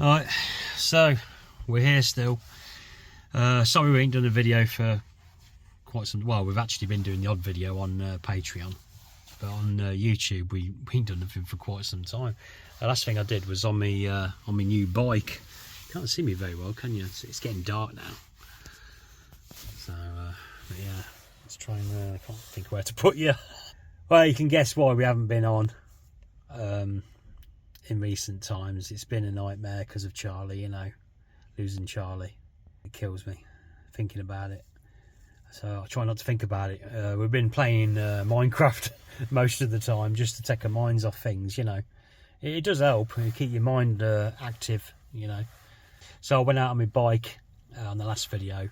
Alright, so we're here still. Sorry we ain't done a video for quite some. Well, we've actually been doing the odd video on Patreon, but on YouTube we ain't done nothing for quite some time. The last thing I did was on my new bike. You can't see me very well, can you? It's getting dark now. So, but yeah, let's try and. I can't think where to put you. Well, you can guess why we haven't been on. In recent times, it's been a nightmare because of Charlie. You know, losing Charlie, it kills me thinking about it. So I try not to think about it. We've been playing Minecraft most of the time just to take our minds off things. You know, it does help. You keep your mind active. You know. So I went out on my bike on the last video.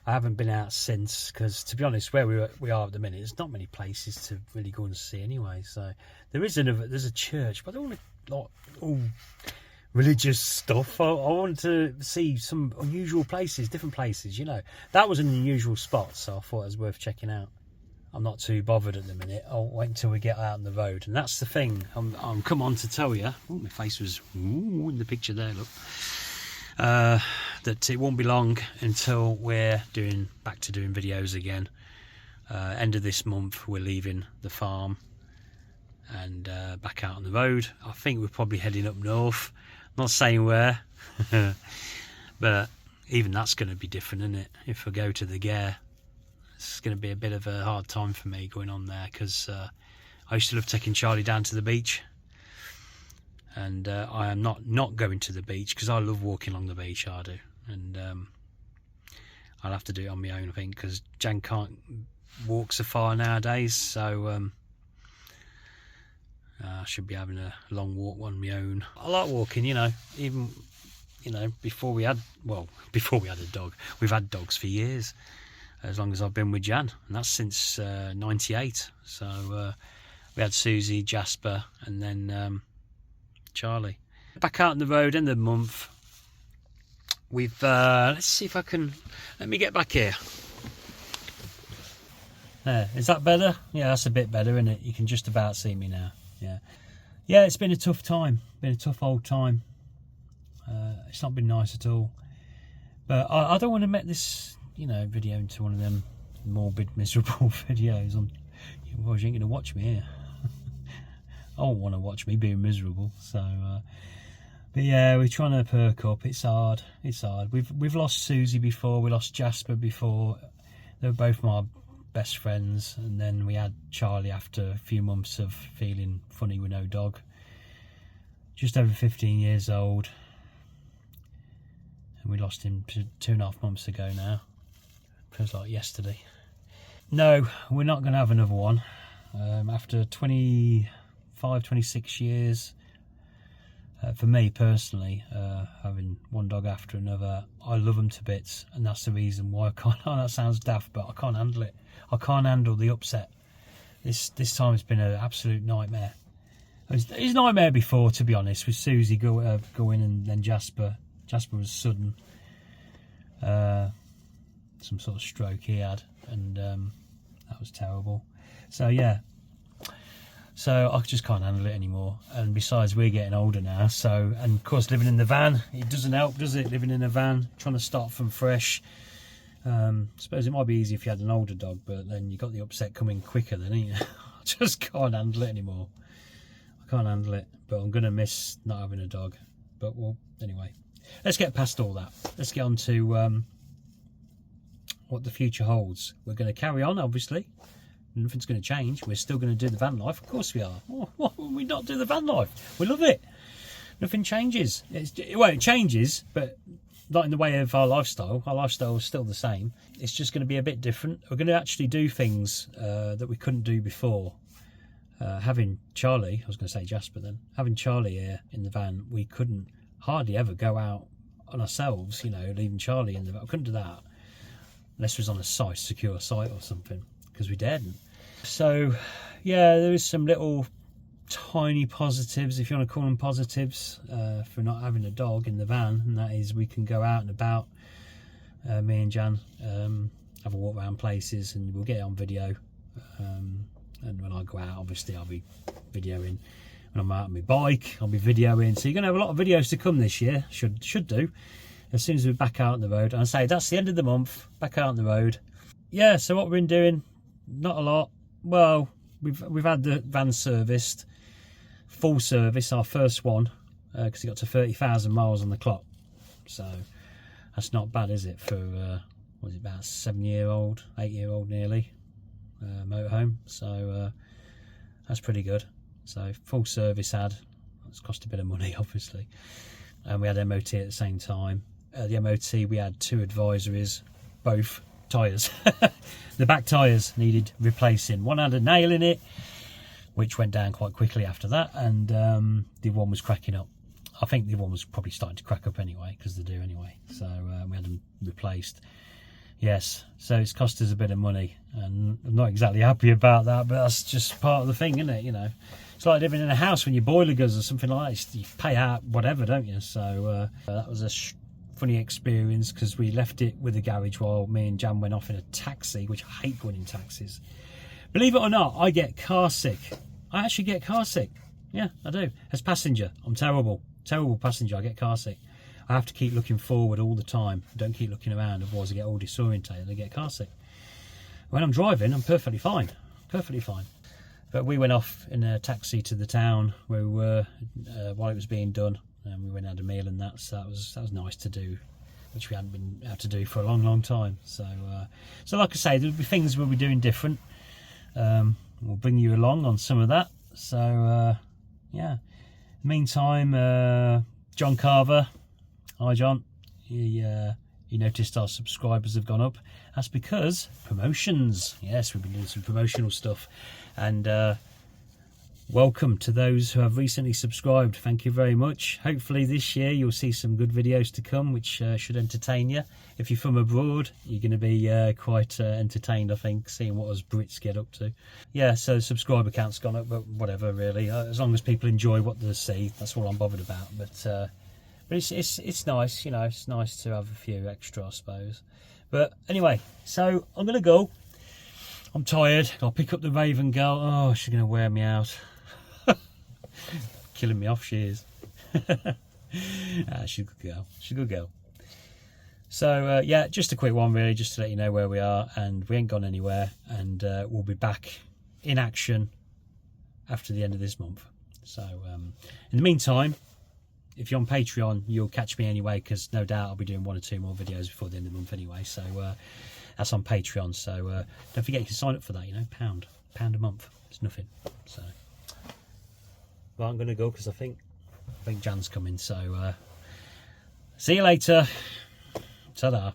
I haven't been out since because, to be honest, where we are at the minute, there's not many places to really go and see anyway. So there's a church, but I don't want to like all religious stuff. I want to see some unusual places, different places. You know, that was an unusual spot, so I thought it was worth checking out. I'm not too bothered at the minute. I'll wait until we get out on the road, and that's the thing. I'm come on to tell you. Oh, my face was in the picture there. Look. That it won't be long until we're back to doing videos again. End of this month we're leaving the farm and back out on the road. I think we're probably heading up north, not saying where. But even that's going to be different, isn't it? If I go to the Gare, it's going to be a bit of a hard time for me going on there, because I used to love taking Charlie down to the beach. And I am not going to the beach because I love walking along the beach. I do, and I'll have to do it on my own, I think, because Jan can't walk so far nowadays. So I should be having a long walk on my own. I like walking, you know. Even before we had a dog, we've had dogs for years, as long as I've been with Jan, and that's since '98. So we had Susie, Jasper, and then Charlie. Back out on the road, end of the month. We've let's see if I can, let me get back here. There, is that better? Yeah, that's a bit better, isn't it? You can just about see me now. Yeah, it's been a tough time, been a tough old time. It's not been nice at all, but I don't want to make this, video into one of them morbid, miserable videos. Well, you ain't gonna watch me here. I don't want to watch me being miserable. So, but yeah, we're trying to perk up. It's hard. It's hard. We've lost Susie before. We lost Jasper before. They were both my best friends, and then we had Charlie after a few months of feeling funny with no dog. Just over 15 years old, and we lost him 2.5 months ago now. Feels like yesterday. No, we're not going to have another one. After 26 years, for me personally, having one dog after another, I love them to bits, and that's the reason why I can't. Oh, that sounds daft, but I can't handle it. I can't handle the upset. This time it's been an absolute nightmare. It was a nightmare before, to be honest, with Susie going and then Jasper. Jasper was sudden, some sort of stroke he had, and that was terrible. So yeah. So I just can't handle it anymore. And besides, we're getting older now. So, and of course, living in the van, it doesn't help, does it? Living in a van, trying to start from fresh. I suppose it might be easy if you had an older dog, but then you got the upset coming quicker then, ain't you? I just can't handle it anymore. I can't handle it. But I'm going to miss not having a dog. But well, anyway, let's get past all that. Let's get on to what the future holds. We're going to carry on, obviously. Nothing's going to change. We're still going to do the van life. Of course we are. Why would we not do the van life? We love it. Nothing changes. It changes, but not in the way of our lifestyle. Our lifestyle is still the same. It's just going to be a bit different. We're going to actually do things that we couldn't do before. Having Charlie, I was going to say Jasper then, having Charlie here in the van, we couldn't hardly ever go out on ourselves, leaving Charlie in the van. We couldn't do that unless it was on a site, secure site or something, because we daren't. So yeah, there is some little tiny positives, if you want to call them positives, for not having a dog in the van, and that is we can go out and about, me and Jan, have a walk around places, and we'll get it on video, and when I go out, obviously I'll be videoing, when I'm out on my bike, I'll be videoing. So you're going to have a lot of videos to come this year, should do, as soon as we're back out on the road. And I say that's the end of the month, back out on the road. Yeah, so what we've been doing, not a lot. Well, we've had the van serviced, full service, our first one, because it got to 30,000 miles on the clock. So that's not bad, is it, for what is it, about 7-year-old, 8-year-old nearly, motorhome. So that's pretty good. So full service it's cost a bit of money, obviously. And we had MOT at the same time. The MOT, we had 2 advisories, both tyres. The back tyres needed replacing. One had a nail in it, which went down quite quickly after that, and the one was cracking up. I think the one was probably starting to crack up anyway, because they do anyway. So we had them replaced. Yes, so it's cost us a bit of money, and I'm not exactly happy about that, but that's just part of the thing, isn't it? You know, it's like living in a house when your boiler goes or something like that. You pay out whatever, don't you? So that was a funny experience, because we left it with the garage while me and Jan went off in a taxi, which I hate going in taxis. Believe it or not, I get car sick. I actually get car sick. Yeah, I do. As passenger, I'm terrible passenger. I get car sick. I have to keep looking forward all the time. I don't keep looking around, otherwise I get all disorientated. I get car sick. When I'm driving, I'm perfectly fine. Perfectly fine. But we went off in a taxi to the town where we were while it was being done, and we went and had a meal and that. So that was nice to do, which we hadn't been able to do for a long time. So like I say, there'll be things we'll be doing different. We'll bring you along on some of that. So yeah. Meantime, John Carver, hi John, he noticed our subscribers have gone up. That's because promotions. Yes, we've been doing some promotional stuff, and welcome to those who have recently subscribed. Thank you very much. Hopefully this year you'll see some good videos to come, which should entertain you. If you're from abroad, you're going to be quite entertained, I think, seeing what us Brits get up to. Yeah, so the subscriber count's gone up, but whatever, really. As long as people enjoy what they see, that's all I'm bothered about. But it's nice, you know. It's nice to have a few extra, I suppose. But anyway, so I'm going to go. I'm tired. I'll pick up the Raven girl. Oh, she's going to wear me out. Killing me off, she is. She's a good girl. She's a good girl. So yeah, just a quick one really, just to let you know where we are, and we ain't gone anywhere, and we'll be back in action after the end of this month. So in the meantime, if you're on Patreon, you'll catch me anyway, because no doubt I'll be doing 1 or 2 more videos before the end of the month anyway. So that's on Patreon. So don't forget, you can sign up for that. You know, £1 a month. It's nothing. So. Well, I'm going to go because I think Jan's coming. So see you later. Ta-da.